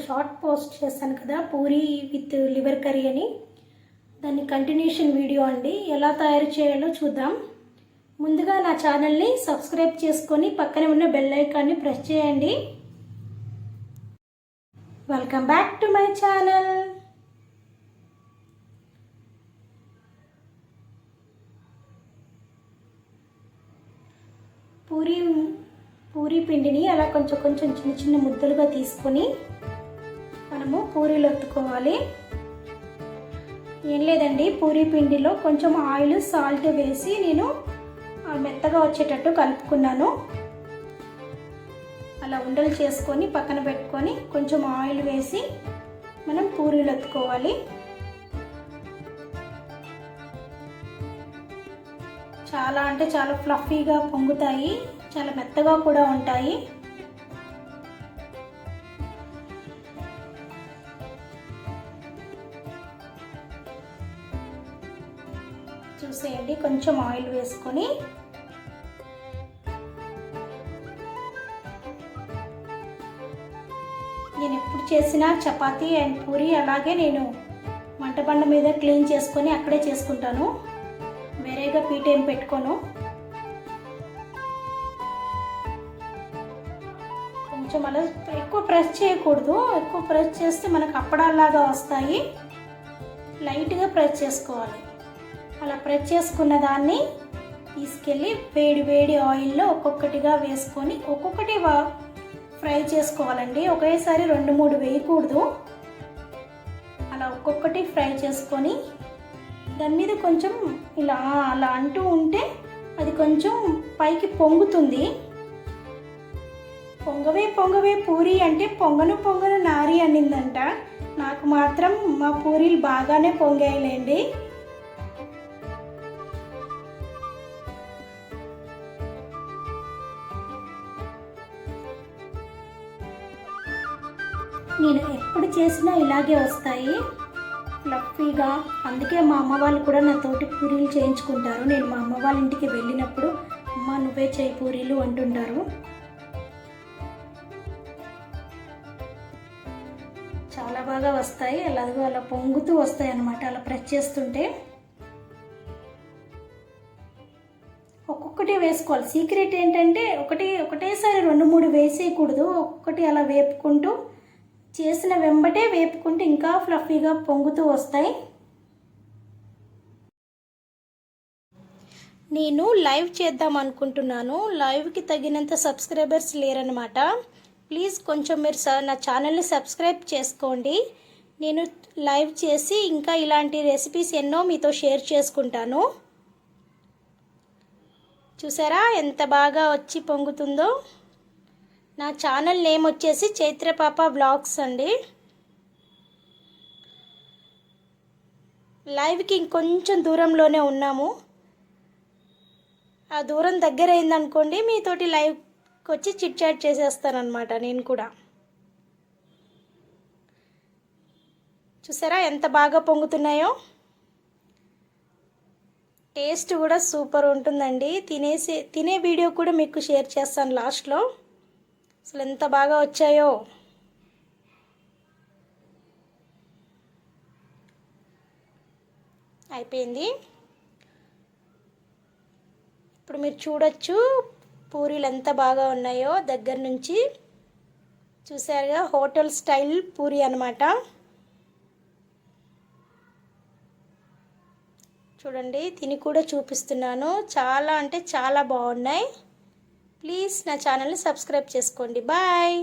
Short post చేశాను కదా, puri with liver curry అని. దాన్ని కంటిన్యూషన్ వీడియో అండి. ఎలా తయారు చేయాలో చూద్దాం. ముందుగా నా ఛానల్ని సబ్స్క్రైబ్ చేసుకొని పక్కనే ఉన్న బెల్ ఐకాన్ని ప్రెస్ చేయండి. Welcome back to my channel. Puri పిండిని అలా కొంచెం కొంచెం చిన్న చిన్న ముద్దలుగా తీసుకొని మనము పూరీలు ఒత్తుకోవాలి. ఏం లేదండి, పూరీ పిండిలో కొంచెం ఆయిల్ సాల్ట్ వేసి నేను మెత్తగా వచ్చేటట్టు కలుపుకున్నాను. అలా ఉండలు చేసుకొని పక్కన పెట్టుకొని కొంచెం ఆయిల్ వేసి మనం పూరీలు ఒత్తుకోవాలి. చాలా అంటే చాలా ఫ్లఫీగా పొంగుతాయి, చాలా మెత్తగా కూడా ఉంటాయి. చూసేయండి, కొంచెం ఆయిల్ వేసుకొని నేను ఎప్పుడు చేసిన చపాతీ అండ్ పూరి అలాగే నేను మంటబండ మీద క్లీన్ చేసుకొని అక్కడే చేసుకుంటాను. వేరేగా పీట ఏం పెట్టుకోను. కొంచెం అలా ఎక్కువ ప్రెస్ చేయకూడదు. ఎక్కువ ప్రెస్ చేస్తే మనకు అప్పడాలాగా వస్తాయి. లైట్గా ప్రెస్ చేసుకోవాలి. అలా ప్రెస్ చేసుకున్న దాన్ని తీసుకెళ్ళి వేడి వేడి ఆయిల్లో ఒక్కొక్కటిగా వేసుకొని ఒక్కొక్కటి ఫ్రై చేసుకోవాలండి. ఒకేసారి 2-3 వేయకూడదు. అలా ఒక్కొక్కటి ఫ్రై చేసుకొని దాని మీద కొంచెం ఇలా అలా అంటూ ఉంటే అది కొంచెం పైకి పొంగుతుంది. పొంగవే పొంగవే పూరి అంటే పొంగను నారి అనిందంట. నాకు మాత్రం మా పూరీలు బాగానే పొంగాయిలేండి. నేను ఎప్పుడు చేసినా ఇలాగే వస్తాయి, ఫ్లఫీగా. అందుకే మా అమ్మ వాళ్ళు కూడా నాతోటి పూరీలు చేయించుకుంటారు. నేను మా అమ్మ వాళ్ళ ఇంటికి వెళ్ళినప్పుడు అమ్మ నువ్వే చేయి పూరీలు అంటుంటారు. చాలా బాగా వస్తాయి. అలాగే అలా పొంగుతూ వస్తాయి అన్నమాట, అలా ప్రెస్ చేస్తుంటే. ఒక్కొక్కటి వేసుకోవాలి. సీక్రెట్ ఏంటంటే ఒకటేసారి 2-3 వేసేయకూడదు. ఒక్కొక్కటి అలా వేపుకుంటూ చేసిన వెంబటే వేపుకుంటే ఇంకా ఫ్లఫీగా పొంగుతూ వస్తాయి. నేను లైవ్ చేద్దాం అనుకుంటున్నాను. లైవ్కి తగినంత సబ్స్క్రైబర్స్ లేరనమాట. ప్లీజ్ కొంచెం మీరు నా ఛానల్ని సబ్స్క్రైబ్ చేసుకోండి. నేను లైవ్ చేసి ఇంకా ఇలాంటి రెసిపీస్ ఎన్నో మీతో షేర్ చేసుకుంటాను. చూసారా ఎంత బాగా వచ్చి పొంగుతుందో. నా ఛానల్ నేమ్ వచ్చేసి చైత్రపాప వ్లాగ్స్ అండి. లైవ్కి ఇంకొంచెం దూరంలోనే ఉన్నాము. ఆ దూరం దగ్గర అయిందనుకోండి మీతోటి లైవ్కి వచ్చి చిట్ చాట్ చేసేస్తానమాట నేను కూడా. చూసారా ఎంత బాగా పొంగుతున్నాయో. టేస్ట్ కూడా సూపర్ ఉంటుందండి. తినే వీడియో కూడా మీకు షేర్ చేస్తాను లాస్ట్లో. అసలు ఎంత బాగా వచ్చాయో. అయిపోయింది. ఇప్పుడు మీరు చూడొచ్చు పూరీలు ఎంత బాగా ఉన్నాయో దగ్గర నుంచి. చూసారుగా, హోటల్ స్టైల్ పూరి అన్నమాట. చూడండి, తిని కూడా చూపిస్తున్నాను. చాలా అంటే చాలా బాగున్నాయి. ప్లీజ్ నా ఛానల్ని సబ్స్క్రైబ్ చేసుకోండి. బాయ్.